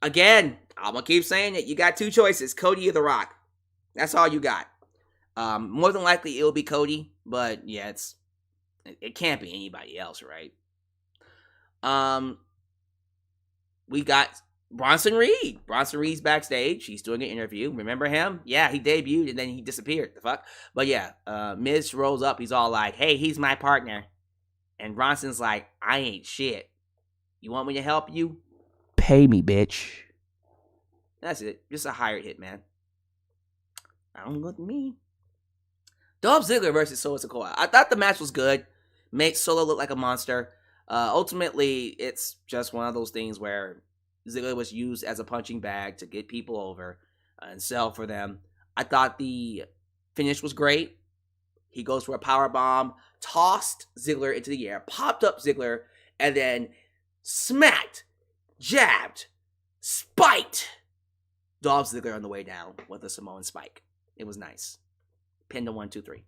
again, I'm going to keep saying it. You got two choices, Cody or The Rock. That's all you got. More than likely, it'll be Cody. But, yeah, it's It can't be anybody else, right? We got Bronson Reed. Bronson Reed's backstage. He's doing an interview. Remember him? Yeah, he debuted and then he disappeared. The fuck? But yeah, Miz rolls up. He's all like, hey, he's my partner. And Bronson's like, I ain't shit. You want me to help you? Pay me, bitch. That's it. Just a hired hitman. I don't look at me. Dolph Ziggler versus Solo Sikoa. I thought the match was good. Made Solo look like a monster. Ultimately, it's just one of those things where Ziggler was used as a punching bag to get people over and sell for them. I thought the finish was great. He goes for a power bomb, tossed Ziggler into the air, popped up Ziggler, and then smacked, jabbed, spiked Dolph Ziggler on the way down with a Samoan spike. It was nice. Pinned to 1, 2, 3.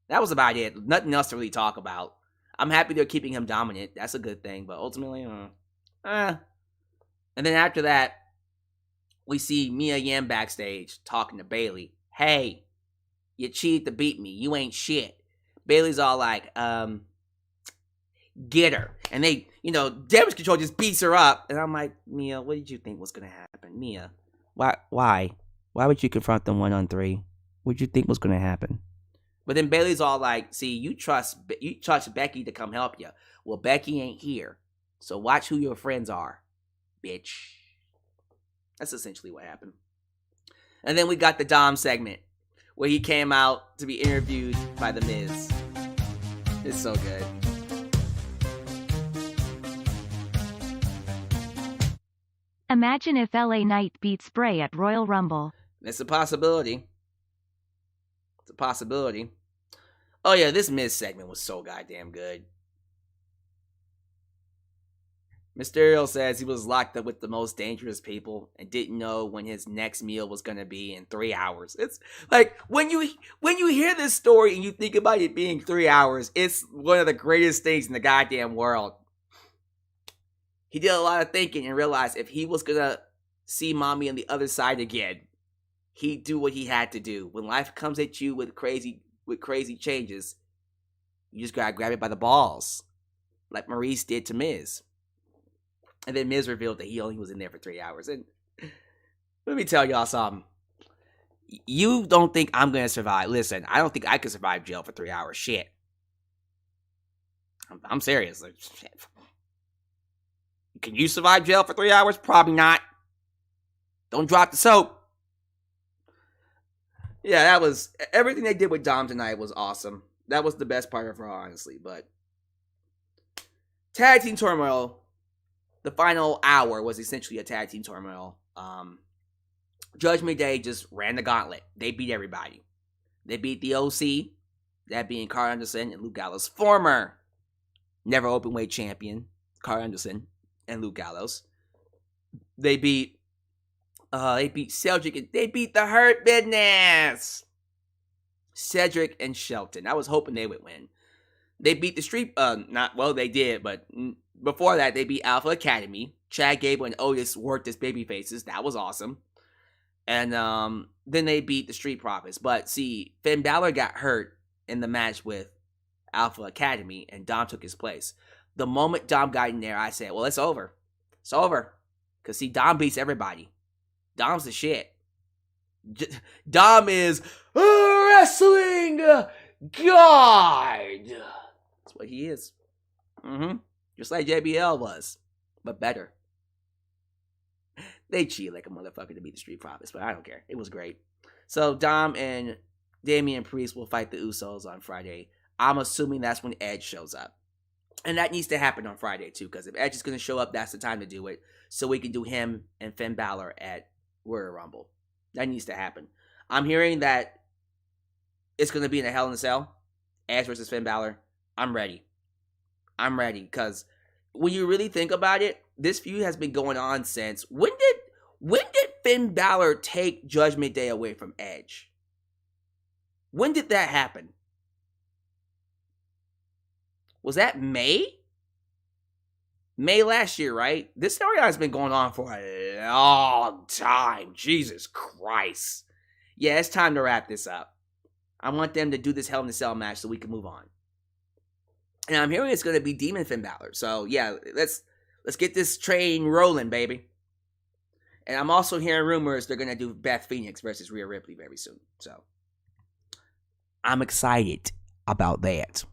That was about it. Nothing else to really talk about. I'm happy they're keeping him dominant. That's a good thing. But ultimately, And then after that, we see Mia Yim backstage talking to Bayley. Hey, you cheated to beat me. You ain't shit. Bayley's all like, get her. And they, Damage Control just beats her up. And I'm like, Mia, what did you think was going to happen? Mia, why? Why would you confront them 1-on-3? What did you think was going to happen? But then Bayley's all like, see, you trust Becky to come help you. Well, Becky ain't here. So watch who your friends are, bitch. That's essentially what happened. And then we got the Dom segment where he came out to be interviewed by The Miz. It's so good. Imagine if LA Knight beats Bray at Royal Rumble. It's a possibility. It's a possibility. Oh yeah, this Miz segment was so goddamn good. Mysterio says he was locked up with the most dangerous people and didn't know when his next meal was going to be in 3 hours. It's like when you hear this story and you think about it being 3 hours, it's one of the greatest things in the goddamn world. He did a lot of thinking and realized if he was going to see mommy on the other side again, he'd do what he had to do. When life comes at you with crazy changes, you just gotta grab it by the balls, like Maurice did to Miz. And then Miz revealed that he only was in there for 3 hours. And let me tell y'all something. You don't think I'm gonna survive? Listen, I don't think I could survive jail for 3 hours. Shit, I'm serious. Like, shit. Can you survive jail for 3 hours? Probably not. Don't drop the soap. Yeah, that was everything they did with Dom tonight was awesome. That was the best part of Raw, honestly. But Tag Team Turmoil, the final hour was essentially a Tag Team Turmoil. Judgment Day just ran the gauntlet. They beat everybody. They beat the OC, that being Carl Anderson and Luke Gallows, former never openweight champion Carl Anderson and Luke Gallows. They beat Cedric, and they beat the Hurt Business. Cedric and Shelton. I was hoping they would win. They beat the Street, they did, but before that, they beat Alpha Academy. Chad Gable and Otis worked as baby faces. That was awesome. And then they beat the Street Profits. But see, Finn Balor got hurt in the match with Alpha Academy, and Dom took his place. The moment Dom got in there, I said, well, it's over. It's over. Because see, Dom beats everybody. Dom's the shit. Dom is a wrestling god. That's what he is. Just like JBL was, but better. They cheat like a motherfucker to beat the Street Profits, but I don't care. It was great. So Dom and Damian Priest will fight the Usos on Friday. I'm assuming that's when Edge shows up. And that needs to happen on Friday too, because if Edge is going to show up, that's the time to do it. So we can do him and Finn Balor at Royal Rumble. That needs to happen. I'm hearing that it's going to be in a Hell in a Cell. Edge versus Finn Balor. I'm ready. Because when you really think about it, this feud has been going on since... When did Finn Balor take Judgment Day away from Edge? When did that happen? Was that May? May last year, right? This storyline has been going on for a long time. Jesus Christ. Yeah, it's time to wrap this up. I want them to do this Hell in a Cell match so we can move on. And I'm hearing it's going to be Demon Finn Balor. So yeah, let's get this train rolling, baby. And I'm also hearing rumors they're going to do Beth Phoenix versus Rhea Ripley very soon. So I'm excited about that.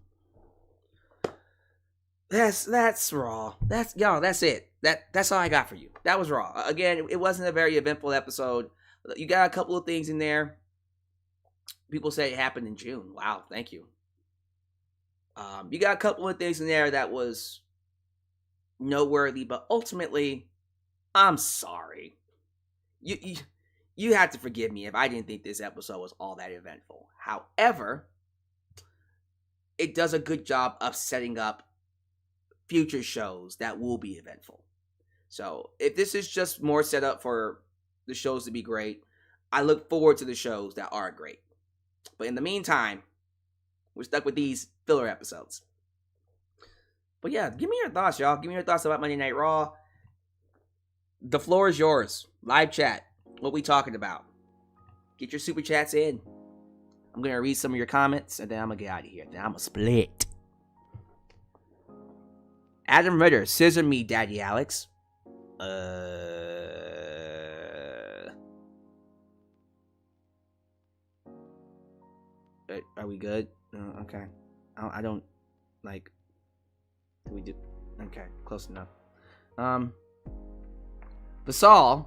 That's Raw. That's it. That's all I got for you. That was Raw. Again, it wasn't a very eventful episode. You got a couple of things in there. People say it happened in June. Wow, thank you. You got a couple of things in there that was noteworthy, but ultimately, I'm sorry. You have to forgive me if I didn't think this episode was all that eventful. However, it does a good job of setting up future shows that will be eventful. So if this is just more set up for the shows to be great, I look forward to the shows that are great. But in the meantime, we're stuck with these filler episodes. But yeah, give me your thoughts, y'all. Give me your thoughts about Monday Night Raw. The floor is yours. Live chat. What we talking about? Get your super chats in. I'm going to read some of your comments, and then I'm going to get out of here. Then I'm going to split. Adam Ritter, scissor me, Daddy Alyx. Are we good? Okay. I don't, like, we do, okay, close enough. Vasal,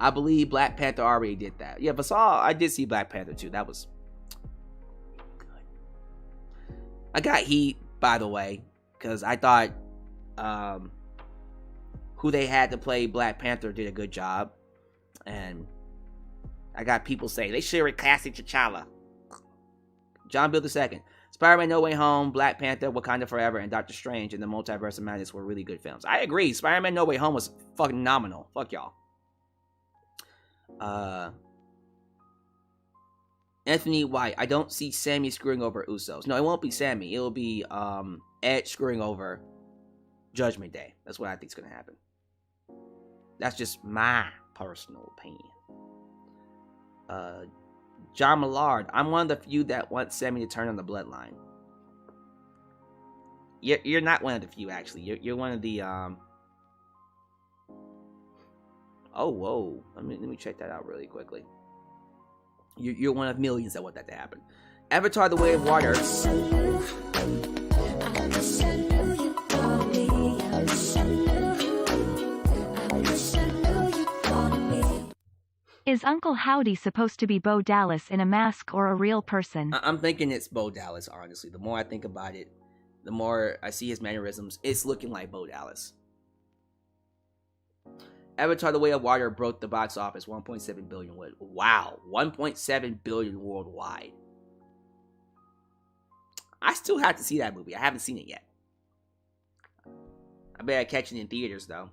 I believe Black Panther already did that. Yeah, Vasal, I did see Black Panther too. That was good. I got heat, by the way, because I thought who they had to play Black Panther did a good job. And I got people saying they should have recasted T'Challa. John Bill II. Spider-Man No Way Home, Black Panther, Wakanda Forever, and Doctor Strange and the Multiverse of Madness were really good films. I agree. Spider-Man No Way Home was fucking phenomenal. Fuck y'all. Anthony White. I don't see Sammy screwing over Usos. No, it won't be Sammy. It'll be Edge screwing over Judgment Day. That's what I think is going to happen. That's just my personal opinion. John Millard, I'm one of the few that want Sammy to turn on the bloodline. You're not one of the few, actually. You're one of the Oh, whoa. Let me check that out really quickly. You're one of millions that want that to happen. Avatar: The Way of Water. Is Uncle Howdy supposed to be Bo Dallas in a mask or a real person? I'm thinking it's Bo Dallas, honestly. The more I think about it, the more I see his mannerisms, it's looking like Bo Dallas. Avatar: The Way of Water broke the box office 1.7 billion. Wow, 1.7 billion worldwide. I still have to see that movie. I haven't seen it yet. I better catch it in theaters, though.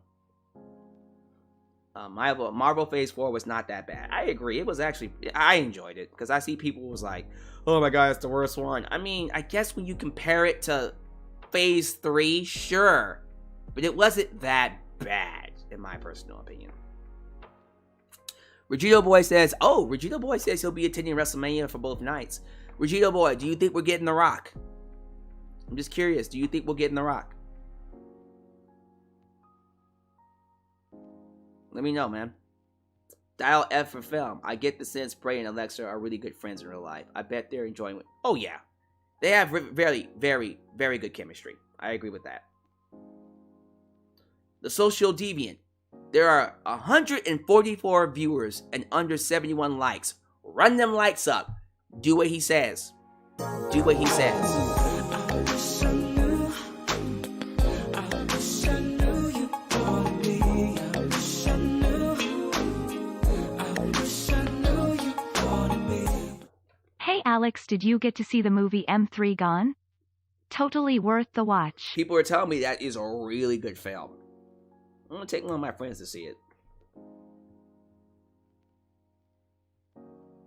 Marvel Phase 4 was not that bad. I agree. It was actually, I enjoyed it. Because I see people was like, oh my god, it's the worst one. I mean, I guess when you compare it to Phase 3, sure. But it wasn't that bad, in my personal opinion. Regito Boy says he'll be attending WrestleMania for both nights. Regito Boy, do you think we're getting The Rock? I'm just curious. Do you think we're getting The Rock? Let me know, man. Dial F for film. I get the sense Bray and Alexa are really good friends in real life. I bet they're enjoying it. Oh, yeah. They have very, very, very good chemistry. I agree with that. The Social Deviant. There are 144 viewers and under 71 likes. Run them likes up. Do what he says. Do what he says. Alyx, did you get to see the movie M3 Gone? Totally worth the watch. People are telling me that is a really good film. I'm gonna take one of my friends to see it.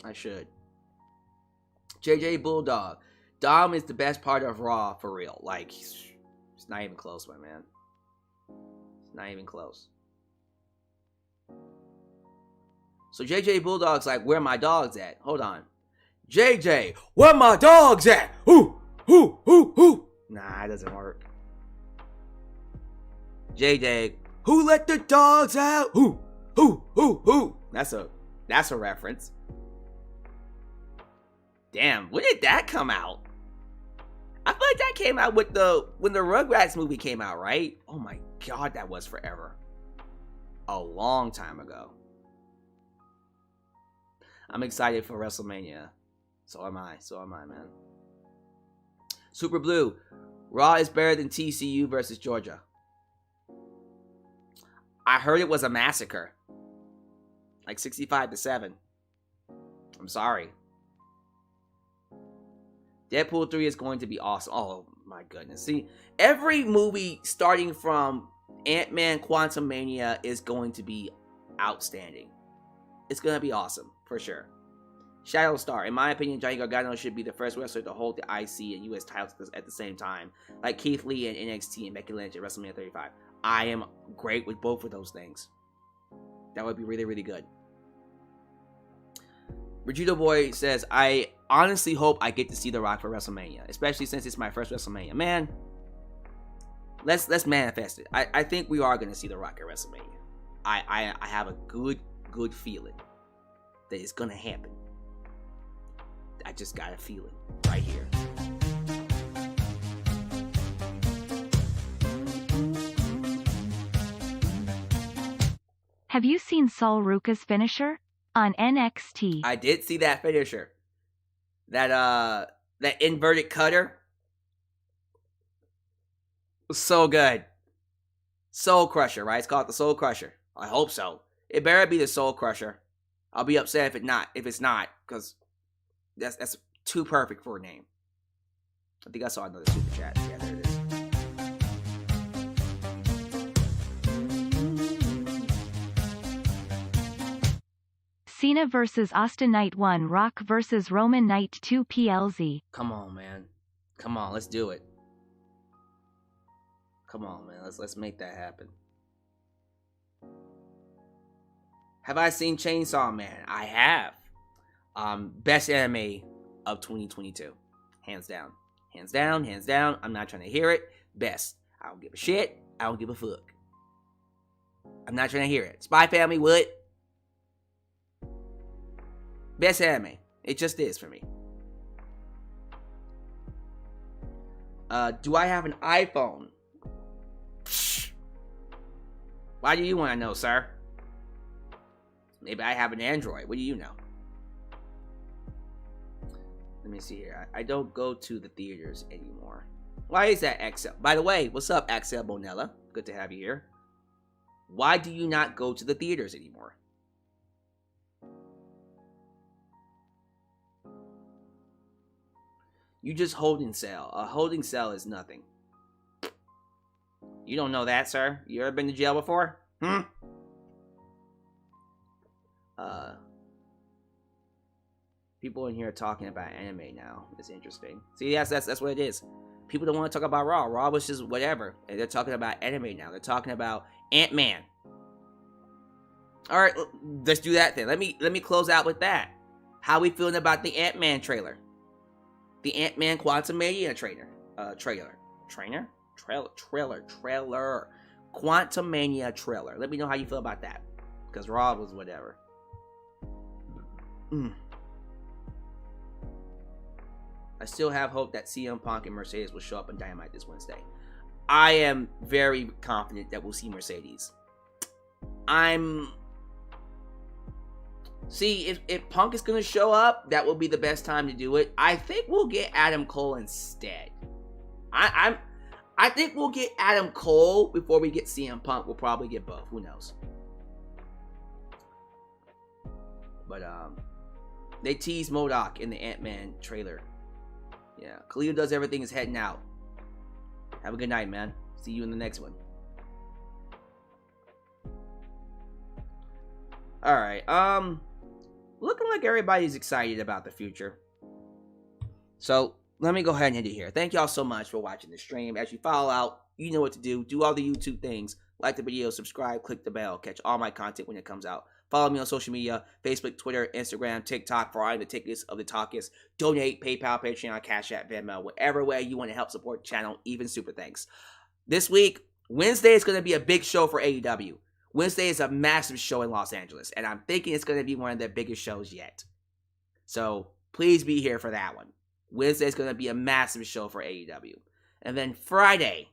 I should. JJ Bulldog. Dom is the best part of Raw for real. Like, it's not even close, my man. It's not even close. So JJ Bulldog's like, where my dogs at? Hold on. JJ, where my dogs at? Who? Nah, it doesn't work. J-Dag, who let the dogs out? Who? That's a reference. Damn, when did that come out? I feel like that came out with when the Rugrats movie came out, right? Oh my god, that was forever. A long time ago. I'm excited for WrestleMania. So am I, man. Super Blue, Raw is better than TCU versus Georgia. I heard it was a massacre. Like 65-7. I'm sorry. Deadpool 3 is going to be awesome. Oh my goodness. See, every movie starting from Ant-Man Quantumania is going to be outstanding. It's going to be awesome, for sure. Shadow Star, in my opinion, Johnny Gargano should be the first wrestler to hold the IC and US titles at the same time, like Keith Lee and NXT and Becky Lynch at WrestleMania 35. I am great with both of those things. That would be really, really good. Vegeta Boy says, I honestly hope I get to see The Rock for WrestleMania, especially since it's my first WrestleMania. Man, let's manifest it. I think we are going to see The Rock at WrestleMania. I have a good feeling that it's going to happen. I just got a feeling right here. Have you seen Sol Ruka's finisher? On NXT. I did see that finisher. That inverted cutter. Was so good. Soul Crusher, right? It's called the Soul Crusher. I hope so. It better be the Soul Crusher. I'll be upset if it's not, because that's too perfect for a name. I think I saw another super chat. Yeah, there it is. Cena vs. Austin Night 1, Rock vs. Roman Night 2 PLZ. Come on, man. Come on, let's do it. Come on, man. Let's make that happen. Have I seen Chainsaw Man? I have. Best anime of 2022. Hands down. Hands down, hands down. I'm not trying to hear it. Best. I don't give a shit. I don't give a fuck. I'm not trying to hear it. Spy Family, what? Best anime. It just is for me. Do I have an iPhone? Psh. Why do you want to know, sir? Maybe I have an Android. What do you know? Let me see here. I don't go to the theaters anymore. Why is that, Axel? By the way, what's up, Axel Bonella? Good to have you here. Why do you not go to the theaters anymore? You just holding cell. A holding cell is nothing. You don't know that, sir? You ever been to jail before? People in here are talking about anime now. It's interesting. See, that's what it is. People don't want to talk about Raw. Raw was just whatever. And they're talking about anime now. They're talking about Ant-Man. Alright, let's do that then. Let me close out with that. How we feeling about the Ant-Man trailer? The Ant-Man Quantumania trailer. Quantumania trailer. Let me know how you feel about that. Because Raw was whatever. I still have hope that CM Punk and Mercedes will show up on Dynamite this Wednesday. I am very confident that we'll see Mercedes. See, if Punk is going to show up, that will be the best time to do it. I think we'll get Adam Cole instead. I think we'll get Adam Cole before we get CM Punk. We'll probably get both. Who knows? But, they teased MODOK in the Ant-Man trailer. Yeah, Khalil does everything is heading out. Have a good night, man. See you in the next one. Alright, looking like everybody's excited about the future. So, let me go ahead and end it here. Thank y'all so much for watching the stream. As you follow out, you know what to do. Do all the YouTube things. Like the video, subscribe, click the bell. Catch all my content when it comes out. Follow me on social media, Facebook, Twitter, Instagram, TikTok for all the tickets of the talkers. Donate, PayPal, Patreon, Cash App, Venmo, whatever way you want to help support the channel, even super thanks. This week, Wednesday is going to be a big show for AEW. Wednesday is a massive show in Los Angeles, and I'm thinking it's going to be one of their biggest shows yet. So please be here for that one. Wednesday is going to be a massive show for AEW. And then Friday,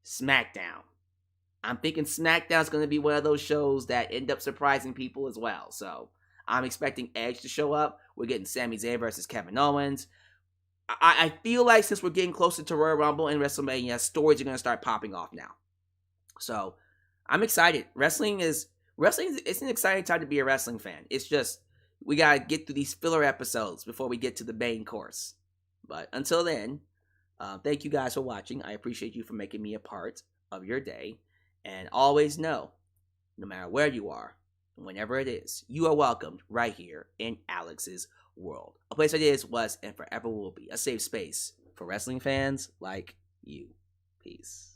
SmackDown. I'm thinking SmackDown is going to be one of those shows that end up surprising people as well. So I'm expecting Edge to show up. We're getting Sami Zayn versus Kevin Owens. I feel like since we're getting closer to Royal Rumble and WrestleMania, stories are going to start popping off now. So I'm excited. Wrestling is it's an exciting time to be a wrestling fan. It's just we got to get through these filler episodes before we get to the main course. But until then, thank you guys for watching. I appreciate you for making me a part of your day. And always know, no matter where you are, whenever it is, you are welcomed right here in Alyx's world. A place that is, was, and forever will be a safe space for wrestling fans like you. Peace.